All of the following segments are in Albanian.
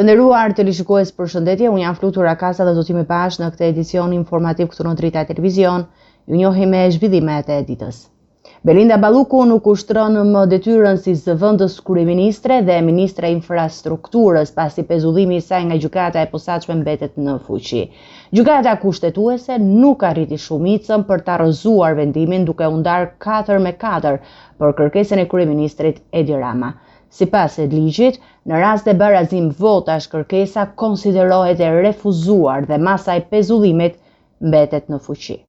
Të nderuar televizionistë, përshëndetje, unë jam Flutur Akasa dhe do t'jemi bashkë në këtë edicion informativ këtu në Drita Televizion. Ju njohim me zhvillimet e ditës. Belinda Balluku nuk ushtron më detyrën si zëvendës kryeministre dhe ministre e infrastrukturës pasi pezullimi i saj nga gjykata e posaçme mbetet në fuqi. Gjykata kushtetuese nuk arriti shumicën për ta rrëzuar vendimin duke u ndarë 4-4 për kërkesën e kryeministrit Edi Rama. Sipas ligjit, në rast të barazim votash, kërkesa konsiderohet e refuzuar dhe masa e pezullimit mbetet në fuqi.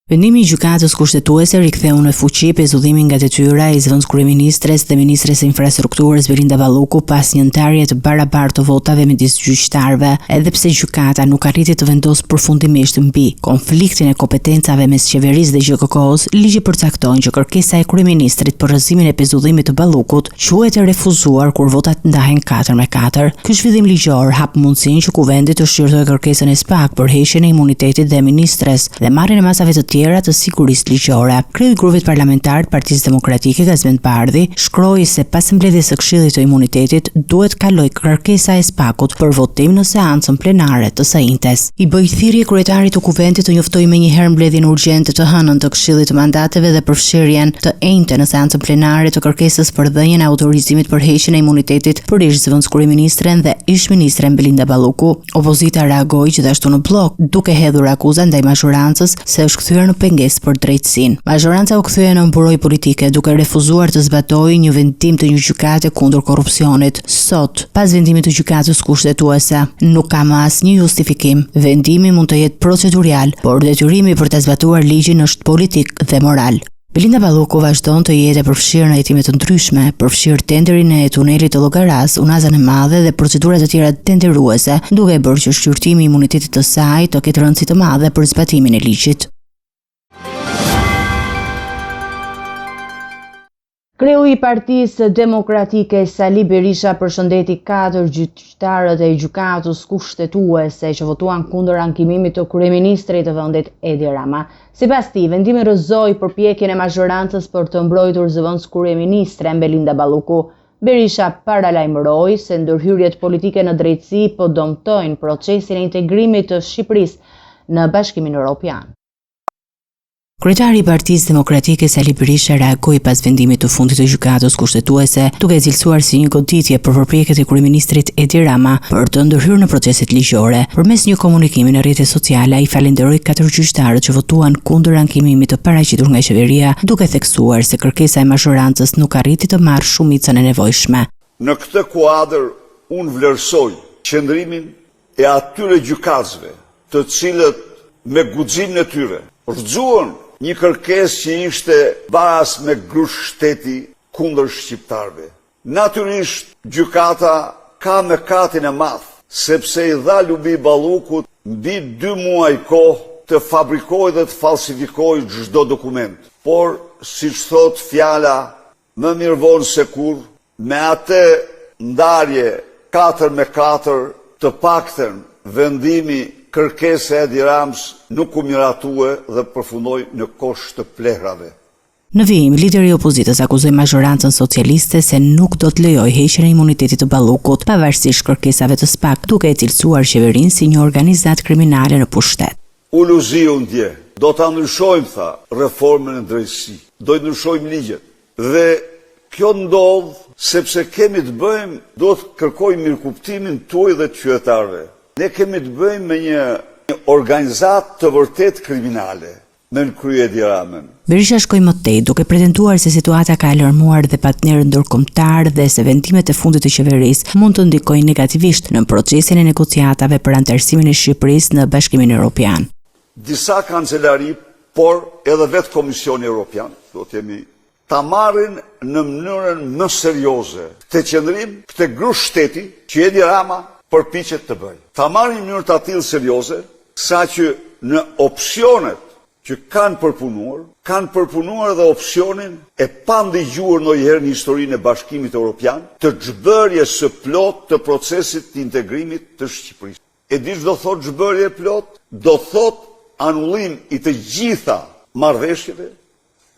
Vendimi i gjykatës kushtetuese riktheu në fuqi pezullimin nga detyra e zëvendës kryeministres dhe ministres së infrastrukturës Belinda Balluku pas një ndarje të barabartë të votave midis gjyqtarëve, edhe pse gjykata nuk arriti të vendosë përfundimisht mbi konfliktin e kompetencave mes qeverisë dhe GJK-s, ligji përcakton që kërkesa e kryeministrit për rrëzimin e pezullimit të Ballukut quhet e refuzuar kur votat ndahen 4-4. Ky zhvillim ligjor hap mundësinë që kuvendi të shqyrtojë kërkesën e SPAK për heqjen e imunitetit dhe ministres dhe marrjen e masave të tjera të sigurisë ligjore. Kreu i grupit parlamentar të Partisë Demokratike Gazmend Bardhi shkroi se pas mbledhjes së Këshillit të Imunitetit duhet kaloj kërkesa e SPAK-ut për votim në seancën plenare të së njëjtës. I bëi thirrje kryetarit të kuvendit të njoftojë menjëherë mbledhjen urgjente të hënën të Këshillit të Mandateve dhe përfshirjen të enjte në seancën plenare të kërkesës për dhënien e autorizimit për heqjen e imunitetit për ish-zëvendës kryeministren dhe ish-ministren Belinda Balluku. Opozita reagoi gjithashtu në blok, duke hedhur akuza ndaj mazhorancës se është kthyer në pengesë për drejtësinë. Mazhoranca u kthye në mburoj politike duke refuzuar të zbatojë një vendim të një gjykate kundër korrupsionit. Sot, pas vendimit të gjykatës kushtetuese, nuk ka më asnjë justifikim. Vendimi mund të jetë procedurial, por detyrimi për të zbatuar ligjin është politik dhe moral. Belinda Balluku vazhdon të jetë e përfshirë në hetime të ndryshme, përfshirë tenderin e tunelit të Llogaras, Unazën e Madhe dhe procedurat të tjera tenderuese, duke bërë që shqyrtimi i imunitetit të saj të ketë rëndësi të madhe për zbatimin e ligjit. Kreu i Partisë Demokratike Sali Berisha përshëndeti 4 gjyqtarët e gjykatës kushtetuese që votuan kundër ankimimit të kryeministrit të vendit Edi Rama. Sipas tij, vendimi rrëzoi përpjekjen e mazhorancës për të mbrojtur zëvendës kryeministren Belinda Balluku. Berisha paralajmëroi se ndërhyrjet politike në drejtësi po dëmtojnë procesin e integrimit të Shqipërisë në Bashkimin Evropian. Kryetari i Partisë Demokratike Sali Berisha reagoi pas vendimit të fundit të gjykatës kushtetuese, duke e cilësuar si një goditje për përpjekjet e kryeministrit Edi Rama për të ndërhyrë në proceset ligjore. Përmes një komunikimi në rrjetet sociale, ai falenderoi 4 gjyqtarët që votuan kundër ankimimit të paraqitur nga qeveria, duke theksuar se kërkesa e mazhorancës nuk arriti të marrë shumicën e nevojshme. Në këtë kuadër, unë vlerësoj qëndrimin e atyre gjykatësve, të cilët me guximin e tyre rrëzuan një kërkesë që ishte baras me grush shteti kundër shqiptarëve. Natyrisht, gjykata ka mëkatin e madh, sepse i dha Lubi Ballukut mbi 2 muaj kohë të fabrikojë dhe të falsifikojë çdo dokument. Por, siç thot fjala, më mirë vonë se kurrë, me atë ndarje 4-4, të paktën vendimi kërkesa e Edi Ramës nuk u miratue dhe përfundoi në kosh të plehrave. Në vijim, lideri i opozitës akuzoi mazhorancën socialiste se nuk do të lejojë heqjen e imunitetit të Ballukut pavarësisht kërkesave të SPAK, duke e cilësuar qeverinë si një organizatë kriminale në pushtet. Uluziu ndje, do ta ndryshojmë, tha, reformën e drejtësisë, do të ndryshojmë ligjet. Dhe kjo ndodh sepse kemi të bëjmë, do të kërkojmë mirëkuptimin tuaj dhe të qytetarëve. Ne kemi të bëjmë me një organizatë të vërtet kriminale, me në krye Edi Ramën. Berisha shkoi më tej, duke pretenduar se situata ka alarmuar dhe partnerët ndërkombëtar dhe se vendimet e fundit të qeverisë mund të ndikojnë negativisht në procesin e negociatave për anëtarësimin e Shqipërisë në Bashkimin Evropian. Disa kancelari, por edhe vetë Komisioni Evropian, do të jemi ta marrin në mënyrën më serioze këtë qëndrim, këtë grush shteti që Edi Rama përpiqet të bëjë. Ta marrin në mënyrë të tillë serioze, sa që në opsionet që kanë përpunuar edhe opsionin e pandëgjuar ndonjëherë në historinë e Bashkimit Evropian të zhbërjes së plot të procesit të integrimit të Shqipërisë. E di ç'do thotë zhbërje plot? Do thotë anullim i të gjitha marrëveshjeve,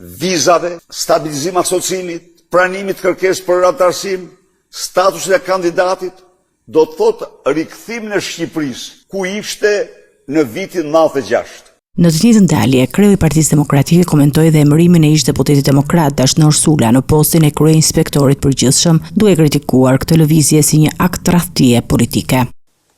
vizave, stabilizim asociimit, pranimit kërkesë për anëtarësim, statusin e kandidatit, do të thotë rikthim në Shqipërisë, ku ishte në vitin 96. Në të njëjtën dalje, kreu i Partisë Demokratike komentoi dhe emërimin e ish-deputetit demokrat Dashnor Sula në postin e krye-inspektorit përgjithshëm, duke kritikuar këtë lëvizje si një akt tradhtie politike.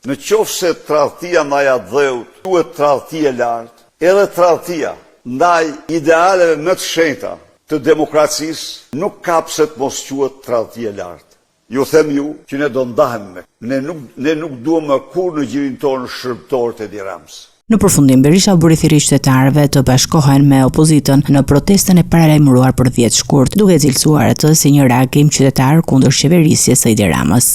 Në qoftë se tradhtia ndaj dheut quhet tradhti e lartë, edhe tradhtia ndaj idealeve më të shenjta të demokracisë nuk kapset mos quhet tradhti e lartë. Ju them ju që ne do ndahemi me. Ne nuk duam më kurrë në gjirin tonë shërbëtor të Edi Ramës. Në përfundim, Berisha u bëri thirrje qytetarëve të bashkohen me opozitën në protestën e paralajmëruar për 10 shkurt, duke cilësuar atë si një reagim qytetar kundër qeverisjes së Edi Ramës.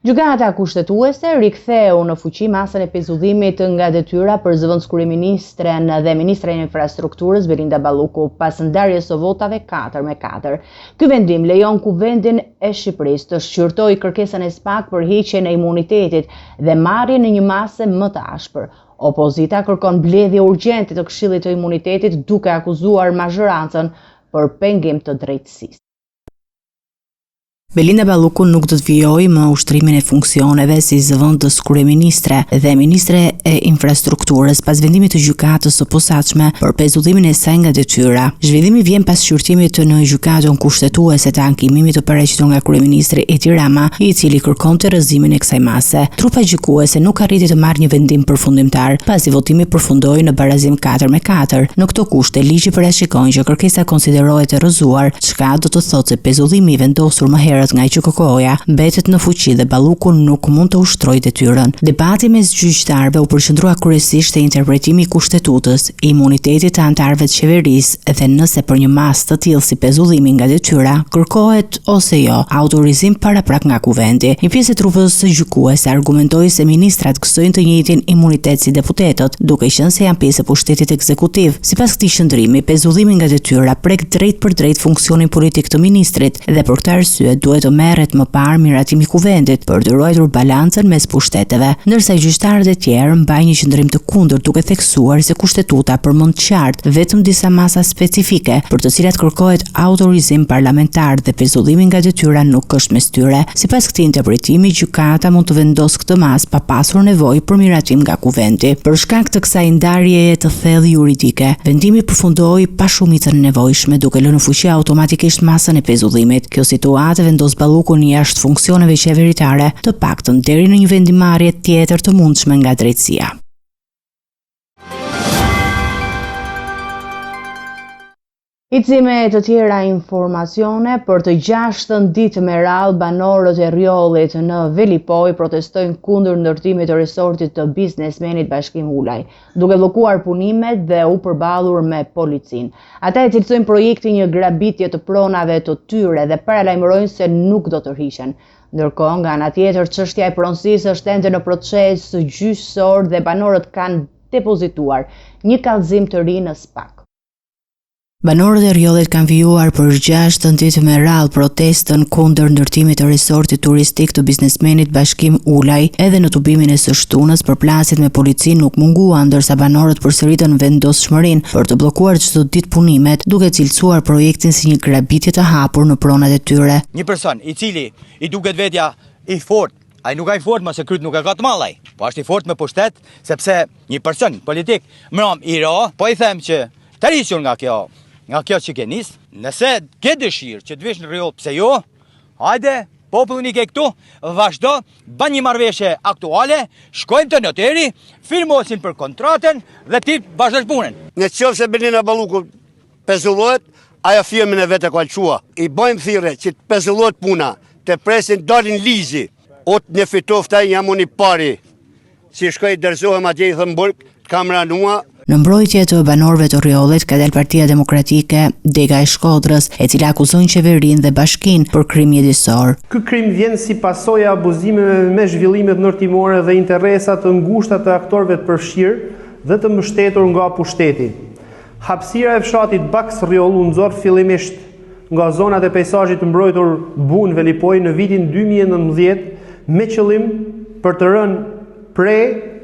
Gjykata kushtetuese riktheu në fuqi masën e pezullimit nga detyra për zëvendëskryeministren dhe ministren e infrastrukturës Belinda Balluku pas ndarjes së votave 4-4. Ky vendim lejon Kuvendin e Shqipërisë të shqyrtojë kërkesën e SPAK për heqjen e imunitetit dhe marrjen në një masë më të ashpër. Opozita kërkon mbledhje urgjente të Këshillit të Imunitetit duke akuzuar mazhorancën për pengim të drejtësisë. Belinda Balluku nuk do të vijojë më ushtrimin e funksioneve si zëvendës kryeministre dhe ministre e infrastrukturës pas vendimit të gjykatës së posaçme për pezullimin e saj nga detyra. Zhvillimi vjen pas shqyrtimit në gjykatën kushtetuese të ankimimit të paraqitur nga kryeministri Edi Rama, i cili kërkonte rrëzimin e kësaj mase. Trupa gjykuese nuk arriti të marrë një vendim përfundimtar, pasi votimi përfundoi në barazim 4-4. Në këto kushte, ligji parashikon që kërkesa konsiderohet e rrëzuar, çka do të thotë se pezullimi i vendosur më herët nga QKK-ja mbetet në fuqi dhe Balluku nuk mund të ushtrojë detyrën. Debati mes gjyqtarëve u përqendrua kryesisht te interpretimi i kushtetutës, i imunitetit të anëtarëve të qeverisë dhe nëse për një masë të tillë si pezullimi nga detyra kërkohet ose jo autorizim paraprak nga Kuvendi. Një pjesë e trupës së gjykuese argumentoi se ministrat gëzojnë të njëjtin imunitet si deputetët, duke qenë se janë pjesë e pushtetit ekzekutiv. Sipas këtij qëndrimi, pezullimi nga detyra prek drejt për drejt funksionin politik të ministrit dhe për këtë arsye duhet të merret më parë miratimi i Kuvendit për të ruajtur balancën mes pushteteve, ndërsa gjyqtarët e tjerë mbajnë një qëndrim të kundërt duke theksuar se kushtetuta përmend qartë vetëm disa masa specifike për të cilat kërkohet autorizim parlamentar dhe pezullimi nga detyra nuk është mes tyre. Sipas këtij interpretimi, gjykata mund të vendosë këtë masë pa pasur nevojë për miratim nga Kuvendi. Për shkak të kësaj ndarjeje të thellë juridike, vendimi përfundoi pa shumicën e nevojshme duke lënë në fuqi automatikisht masën e pezullimit. Kjo situatë vendos Ballukun jashtë funksioneve qeveritare, të paktën deri në një vendimarrje tjetër të mundshme nga drejtësia. Icim me të tjera informacione, për të 6 ditë me radhë banorët e rjollit në Velipoj protestojnë kundër ndërtimit të resortit të biznesmenit Bashkim Ulaj, duke bllokuar punimet dhe u përballur me policin. Ata e cilësojnë projektin një grabitje të pronave të tyre dhe paralajmërojnë se nuk do tërhiqen. Ndërkohë, nga ana tjetër, çështja e pronësisë është ende në proces gjyqësor dhe banorët kanë depozituar një kallëzim të ri në SPAK. Banorët e rjollit kanë vijuar për 6 ditë me radhë protestën kundër ndërtimit të resortit turistik të biznesmenit Bashkim Ulaj, edhe në tubimin e së shtunës përplasjet me policin nuk munguan, ndërsa banorët përsëritën vendosshmërinë për të bllokuar çdo ditë punimet, duke cilësuar projektin si një grabitje të hapur në pronat e tyre. Një person i cili i duket vetja i fortë, ai nuk ka i fortë, mëse kryt nuk e ka të mallaj, po është i fortë me pushtet, sepse një person politik mram i ro, po i them që të rishur nga kjo që ke nis, nëse ke dëshirë që të vish në rjoll, pse jo, hajde, popullin i ke këtu, vazhdo, ban një marrëveshje aktuale, shkojmë të noteri, firmosin për kontratën dhe ti vazhdosh punën. Në qoftë se Belinda Balluku pezullohet, ajo firmën e vetë kalçua. I bëjmë thirrje që të pezullohet puna, të presin dalin lizi, o të në fitofta jam unë i pari, si shkoj dërzohem atje i Thëmburg, të kam ranua. Në mbrojtje të banorëve të rjollit ka dalë Partia Demokratike Dega e Shkodrës, e cila akuzon qeverinë dhe bashkinë për krim mjedisor. Ky krim vjen si pasojë e abuzimeve me zhvillimet ndërtimore dhe interesa të ngushta të aktorëve të përfshirë dhe të mbështetur nga pushteti. Hapësira e fshatit Baks Rjoll u nxorr fillimisht nga zonat e peizazhit të mbrojtur Bun Velipoj në vitin 2019 me qëllim për të rënë pre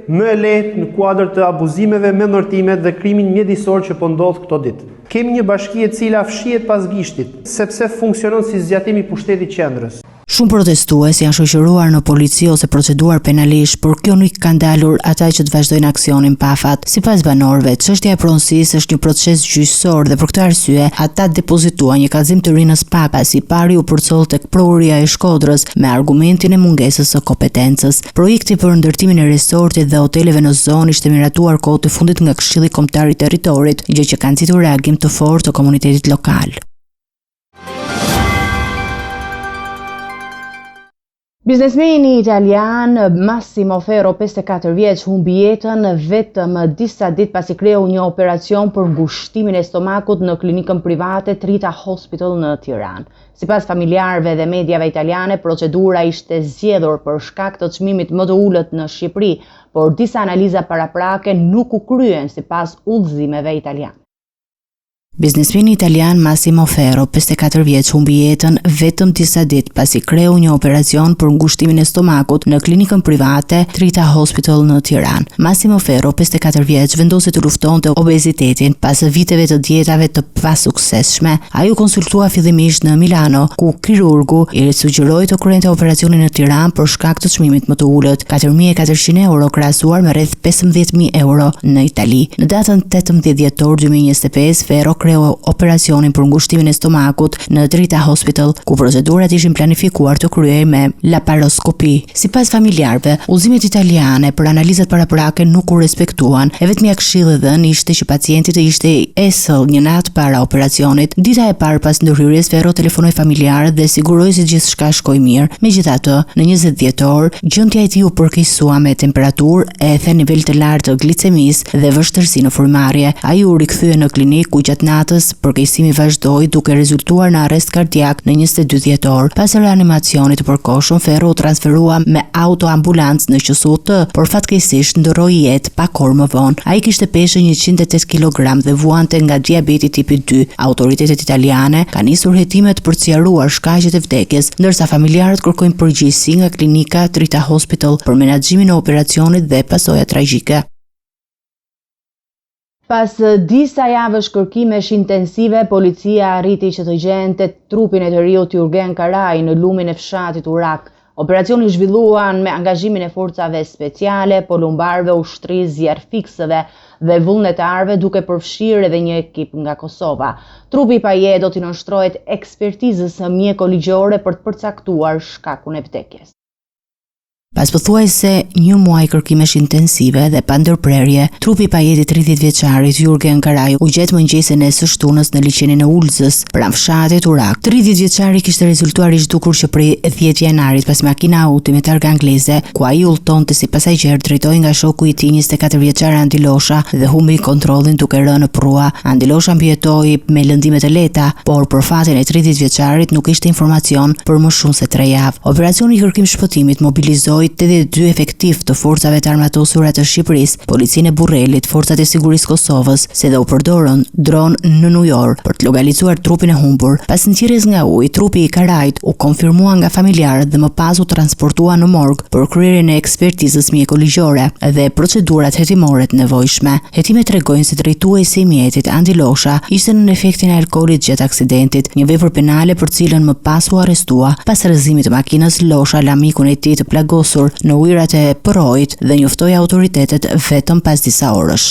më e lehtë në kuadër të abuzimeve me ndërtimet dhe krimin mjedisor që po ndodh këto ditë. Kemi një bashki e cila fshihet pas gishtit, sepse funksionon si zgjatimi i pushtetit qendrës. Shumë protestues janë shoqëruar në polici ose proceduar penalisht, por kjo nuk ka ndalur ata që të vazhdojnë aksionin pa afat. Sipas banorëve, çështja e pronësisë është një proces gjyqësor dhe për këtë arsye ata depozituan një kallëzim të rinës pak pasi pari u përcoll tek prokuria e Shkodrës me argumentin e mungesës së kompetencës. Projekti për ndërtimin e resortit dhe hoteleve në zonë ishte miratuar kohët e fundit nga Këshilli Kombëtar i Territorit, gjë që ka nxitur reagim të fortë të komunitetit lokal. Biznesmeni italian Massimo Ferro, 54 vjeç, humbi jetën vetëm disa ditë pasi kreu një operacion për ngushtimin e stomakut në klinikën private Trita Hospital në Tiranë. Sipas familjarëve dhe mediave italiane, procedura ishte zgjedhur për shkak të çmimit më të ulët në Shqipëri, por disa analiza paraprake nuk u kryen sipas udhëzimeve italiane. Biznesmeni italian Massimo Ferro, 54 vjeç, humbi jetën vetëm disa ditë pasi kreu një operacion për ngushtimin e stomakut në klinikën private Trita Hospital në Tiranë. Massimo Ferro, 54 vjeç, vendosi të luftonte obezitetin pas viteve të dietave të pasuksesshme. Ai u konsultua fillimisht në Milano, ku kirurgu i sugjeroi të kryente operacionin në Tiranë për shkak të çmimit më të ulët, 4.400 euro krahasuar me rreth 15.000 euro në Itali. Në datën 18 dhjetor 2025, Ferro kreu operacionin për ngushtimin e stomakut në Trita Hospital, ku procedurat ishin planifikuar të kryhej me laparoskopi. Sipas familjarëve, udhëzimet italiane për analizat paraprake nuk u respektuan. E vetmja këshill e dhënë ishte që pacienti të ishte esëll një natë para operacionit. Dita e parë pas ndërhyrjes, Ferro telefonoi familjarët dhe siguroi se gjithçka shkoi mirë. Megjithatë, në 20 dhjetor, gjendja e tij u përkeqësua me temperaturë, ethe, nivel të lartë të glicemisë dhe vështirësi në frymëmarrje. Ai u rikthye në klinikë ku gjatë natës përkeqësimi vazhdoi duke rezultuar në arrest kardiak në 22 dhjetor. Pas reanimacionit të përkohshëm, Ferro u transferua me autoambulancë në QSUT, por fatkeqësisht ndroi jetë pak orë më vonë. Ai kishte peshë 108 kg dhe vuante nga diabeti tipi 2. Autoritetet italiane kanë nisur hetimet për të sqaruar shkaqjet e vdekjes, ndërsa familjarët kërkojnë përgjegjësi nga klinika Trita Hospital për menaxhimin e operacionit dhe pasojat tragjike. Pas disa javësh kërkimesh intensive, policia arriti që të gjente trupin e të riut Jurgen Karaj në lumin e fshatit Urak. Operacioni zhvilluan me angazhimin e forcave speciale, polumbarëve, ushtrisë, zjarrfiksëve dhe vullnetarëve, duke përfshirë edhe një ekip nga Kosova. Trupi i paje do t'i nënshtrohet ekspertizës mjekoligjore për të përcaktuar shkakun e vdekjes. Pas pothuajse një muaj kërkimesh intensive dhe pa ndërprerje, trupi i pajetit 30 vjeçarit Jurgen Karaj u gjet mëngjesin e së shtunës në liçenin e Ulzës, pranë fshatit Urak. 30 vjeçari kishte rezultuar i zhdukur që prej 10 janarit pas makina auti me targa angleze, ku ai udhtonte si pasagjer, drejtoi nga shoku i tij 24 vjeçar Andi Losha dhe humbi kontrollin duke rënë në prua. Andi Losha mbijetoi me lëndime të lehta, por për fatin e 30 vjeçarit nuk ishte informacion për më shumë se 3 javë. Operacioni i kërkim shpëtimit mobilizoi 82 efektiv të forcave të armatosura të Shqipërisë, policinë e Burrelit, forcat e sigurisë Kosovës, se dhe u përdorën dron në New York për të lokalizuar trupin e humbur. Pas nxjerrjes nga ujë, trupi i Karajt u konfirmua nga familjarët dhe më pas u transportua në morg për kryerjen e ekspertizës mjekoligjore dhe procedurat hetimore të nevojshme. Hetimet tregojnë se drejtuesi i mjetit Andi Losha ishte në efektin e alkoolit gjatë aksidentit, një vepër penale për cilën më pas u arrestua. Pas rrëzimit të makinës, Losha la mikun e tij të plagosur në ujërat e përrojit dhe njoftoi autoritetet vetëm pas disa orësh.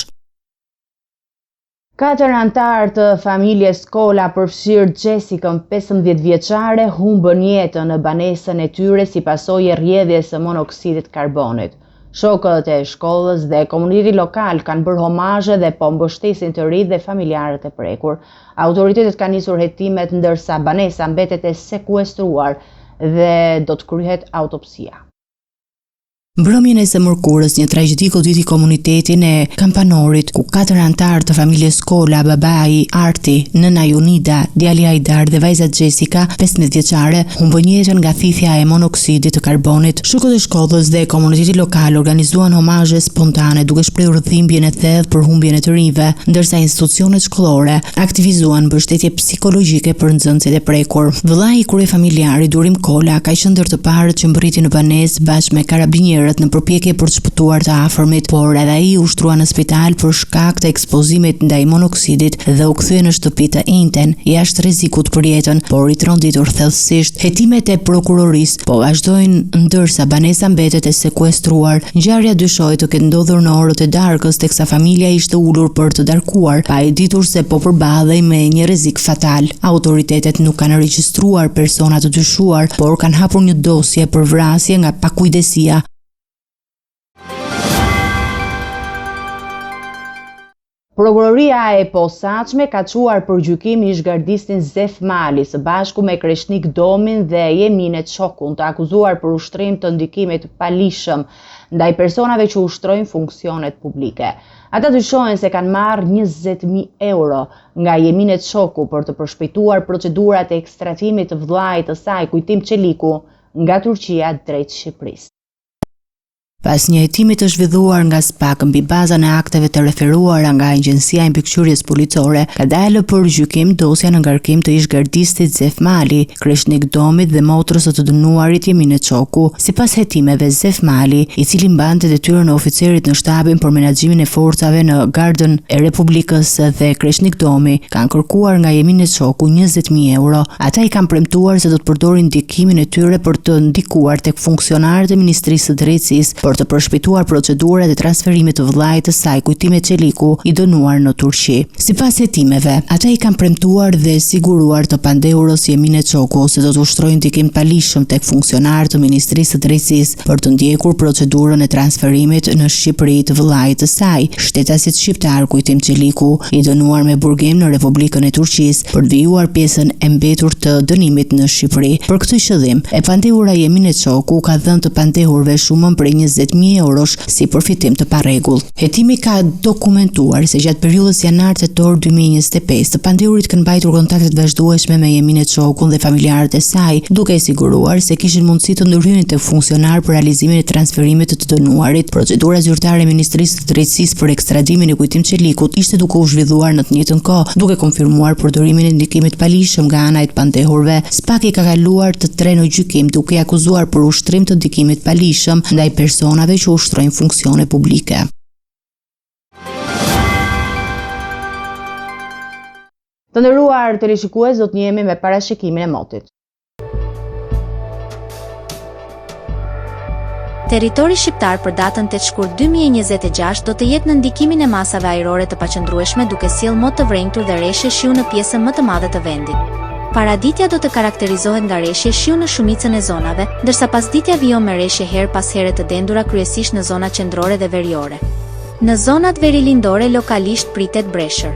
4 antarë të familjes Kola, përfshirë Jessicën, 15 vjeçare, humbën jetën në banesën e tyre si pasojë rrjedhjes së monoksidit karbonit. Shokët e shkollës dhe komuniteti lokal kanë bërë homazhe dhe po mbështesin të rinjtë dhe familjarët e prekur. Autoritetet kanë nisur hetimet ndërsa banesa mbetet e sekuestruar dhe do të kryhet autopsia. Mbrëmjen e së mërkurës, një tragjedi goditi komunitetin e Kampanorit, ku 4 antarë të familjes Kola, babai Arti, nëna Jonida, djali Hajdar dhe vajza Jessica, 15 vjeçare, humbën jetën nga thithja e monoksidit të karbonit. Shokët e shkollës dhe komuniteti lokal organizuan homazhe spontane duke shprehur dhimbjen e thellë për humbjen e të rinjve, ndërsa institucionet shkollore aktivizuan mbështetje psikologjike për nxënësit e prekur. Vëllai i kryefamiljari Durim Kola ka qenë ndër të parët që mbriti në banesë bashkë me karabinierët tjerët në përpjekje për të shpëtuar të afërmit, por edhe ai u shtrua në spital për shkak të ekspozimit ndaj monoksidit dhe u kthye në shtëpi të enjten, jashtë rrezikut për jetën, por i tronditur thellësisht. Hetimet e prokurorisë po vazhdojnë ndërsa banesa mbetet e sekuestruar. Ngjarja dyshohet të ketë ndodhur në orët e darkës, teksa familja ishte ulur për të darkuar, pa e ditur se po përballej me një rrezik fatal. Autoritetet nuk kanë regjistruar persona të dyshuar, por kanë hapur një dosje për vrasje nga pakujdesia. Prokuroria e posaçme ka çuar për gjykim ish-gardistin Zef Mali së bashku me Kreshnik Domin dhe Jemine Çokun, të akuzuar për ushtrim të ndikimit të palishëm ndaj personave që ushtrojnë funksionet publike. Ata dyshohen se kanë marrë 20.000 euro nga Jemine Çoku për të përshpejtuar procedurat e ekstratimit të vllait të saj, Kujtim Çeliku, nga Turqia drejt Shqipërisë. Pas një hetimi të zhvilluar nga SPAK mbi bazën e akteve të referuara nga Agjencia e Mbikëqyrjes Policore, ka dalë për gjykim dosja në ngarkim të ish-gardistit Zef Mali, Kreshnik Domit dhe motrës së të dënuarit Jemine Çoku. Sipas hetimeve, Zef Mali, i cili mbante detyrën e oficerit në shtabin për menaxhimin e forcave në Gardën e Republikës dhe Kreshnik Domi, kanë kërkuar nga Jemine Çoku 20.000 euro. Ata i kanë premtuar se do të përdorin ndikimin e tyre për të ndikuar tek funksionarët e Ministrisë së Drejtësisë për të përshpejtuar procedurat e transferimit të vllait të saj, Kujtim Çeliku, i dënuar në Turqi. Sipas hetimeve, ata i kanë premtuar dhe siguruar të pandehurës Jemine Çoku se do të ushtrojnë ndikim palishëm tek funksionarët të Ministrisë së Drejtësisë për të ndjekur procedurën e transferimit në Shqipëri të vllait të saj. Shtetasit shqiptar Kujtim Çeliku, i dënuar me burgim në Republikën e Turqisë për të vijuar pjesën e mbetur të dënimit në Shqipëri. Për këtë qëllim, e pandehura Jemine Çoku ka dhënë të pandehurve shumën prej 20.000 eurosh si përfitim të parregull. Hetimi ka dokumentuar se gjatë periudhës janar-tetor 2025 të pandehurit kanë mbajtur kontakte të vazhdueshme me Jemine Çokun dhe familjarët e saj, duke e siguruar se kishin mundësi të ndërhyjnë tek funksionar për realizimin e transferimit të dënuarit. Procedura zyrtare e Ministrisë së Drejtësisë për ekstradimin e Kujtim Çelikut ishte duke u zhvilluar në të njëjtën kohë, duke konfirmuar përdorimin e ndikimit palishëm nga ana e pandehurve. SPAK i ka kaluar të 3 në gjykim duke i akuzuar për ushtrim të ndikimit palishëm ndaj personave që ushtrojnë funksione publike. Të nderuar teleshikues, do të njihemi me parashikimin e motit. Territori shqiptar për datën 8 shkurt 2026 do të jetë në ndikimin e masave ajrore të paqëndrueshme, duke sjellë mot të vrenjtur dhe reshje shiu në pjesën më të madhe të vendit. Paraditja do të karakterizohet nga reshje shiu në shumicën e zonave, ndërsa pasditja vijon me reshje her pas here të dendura kryesisht në zonat qendrore dhe veriore. Në zonat verilindore lokalisht pritet breshër.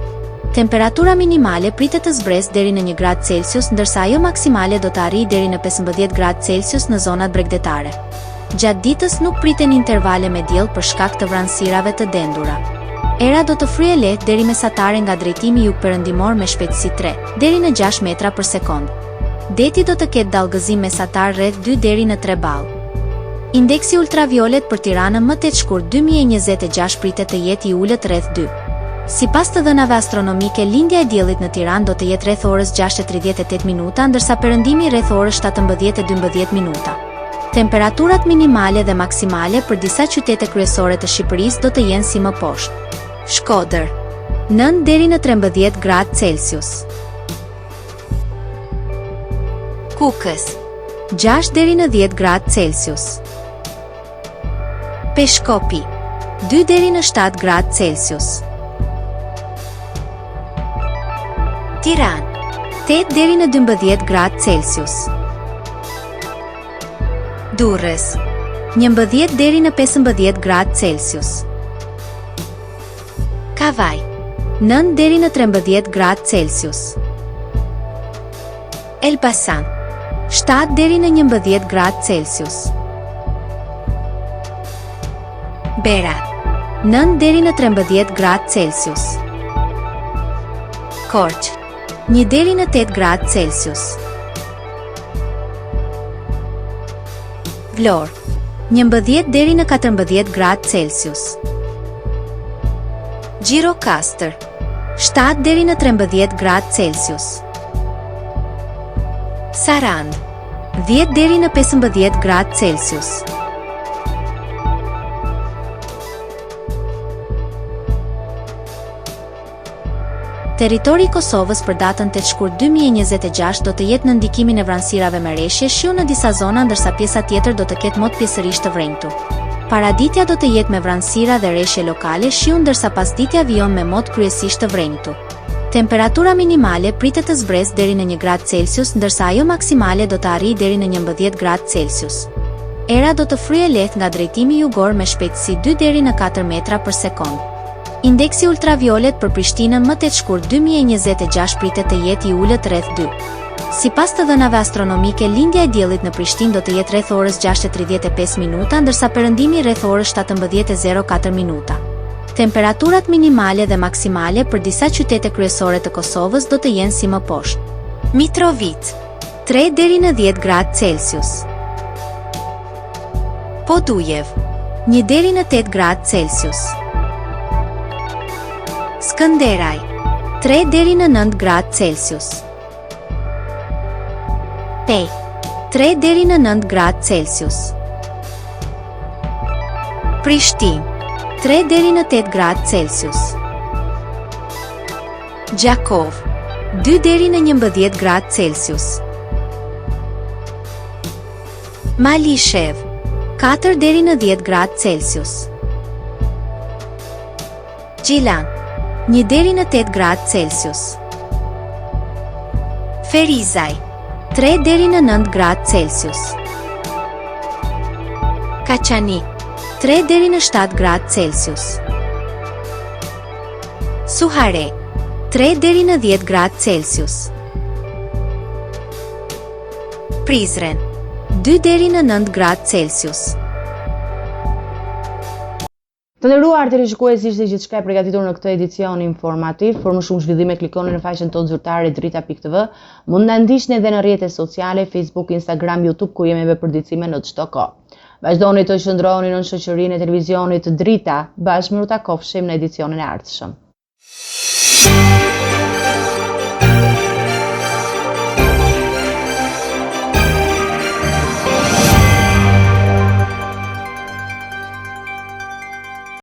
Temperatura minimale pritet të zbresë deri në 1 gradë Celsius, ndërsa ajo maksimale do të arrijë deri në 15 gradë Celsius në zonat bregdetare. Gjatë ditës nuk priten intervale me diell për shkak të vranësirave të dendura. Era do të fryejë lehtë deri mesatare nga drejtimi jug-perëndimor me shpejtësi 3 deri në 6 metra për sekond. Deti do të ketë dallgëzim mesatar rreth 2 deri në 3 ballë. Indeksi ultraviolet për Tiranën më 8 shkurt 2026 pritet të jetë i ulët rreth 2. Sipas të dhënave astronomike, lindja e diellit në Tiranë do të jetë rreth orës 6:38 minuta, ndërsa perëndimi rreth orës 17:12 minuta. Temperaturat minimale dhe maksimale për disa qytete kryesore të Shqipërisë do të jenë si më poshtë. Shkodër, 9 deri në 13 gradë Celsius. Kukës, 6 deri në 10 gradë Celsius. Peshkopi, 2 deri në 7 gradë Celsius. Tiranë, 8 deri në 12 gradë Celsius. Durrës, 11 deri në 15 gradë Celsius. Kavaj, 9 deri në 13 gradë Celsius. Elbasan, 7 deri në 11 gradë Celsius. Berat, 9 deri në 13 gradë Celsius. Korçë, 1 deri në 8 gradë Celsius. Vlorë, 11 deri në 14 gradë Celsius. Gjirokastër, 7 deri në 13 gradë Celsius. Sarandë, 10 deri në 15 gradë Celsius. Territori i Kosovës për datën 8 shkurt 2026 do të jetë në ndikimin e vranësirave me reshje shiu në disa zona, ndërsa pjesa tjetër do të ketë mod pjesërisht të vrenjtur. Paraditja do të jetë me vranësira dhe reshje lokale shiu, ndërsa pasditja vijon me mod kryesisht të vrenjtur. Temperatura minimale pritet të zbresë deri në 1 gradë Celsius, ndërsa ajo maksimale do të arrijë deri në 11 gradë Celsius. Era do të fryejë lehtë nga drejtimi jugor me shpejtësi 2 deri në 4 metra për sekond. Indeksi ultraviolet për Prishtinën më 8 shkurt 2026 pritet të jetë i ulët rreth 2. Sipas të dhënave astronomike, lindja e diellit në Prishtinë do të jetë rreth orës 6:35 minuta, ndërsa perëndimi rreth orës 17:04 minuta. Temperaturat minimale dhe maksimale për disa qytete kryesore të Kosovës do të jenë si më poshtë. Mitrovica 3 deri në 10 gradë Celsius. Podujev 1 deri në 8 gradë Celsius. Skënderaj 3 deri në 9 gradë Celsius. Pej 3 deri në 9 gradë Celsius. Prishtinë 3 deri në 8 gradë Celsius. Gjakov 2 deri në 11 gradë Celsius. Malishev 4 deri në 10 gradë Celsius. Gjilan 1 deri në 8 gradë Celsius. Ferizaj 3 deri në 9 gradë Celsius. Kaçanik 3 deri në 7 gradë Celsius. Suhare 3 deri në 10 gradë Celsius. Prizren 2 deri në 9 gradë Celsius. Të nderuar televizionistë, ishte gjithçka e përgatitur në këtë edicion informativ. Për më shumë zhvillime klikoni në faqen tonë zyrtare drita.tv. Mund na ndiqni edhe në rrjetet sociale, Facebook, Instagram, YouTube, ku jemi me përditësime në çdo kohë. Vazhdoni të qëndroni në shoqërinë e televizionit Drita. Bashkë miru takofshim në edicionin e ardhshëm.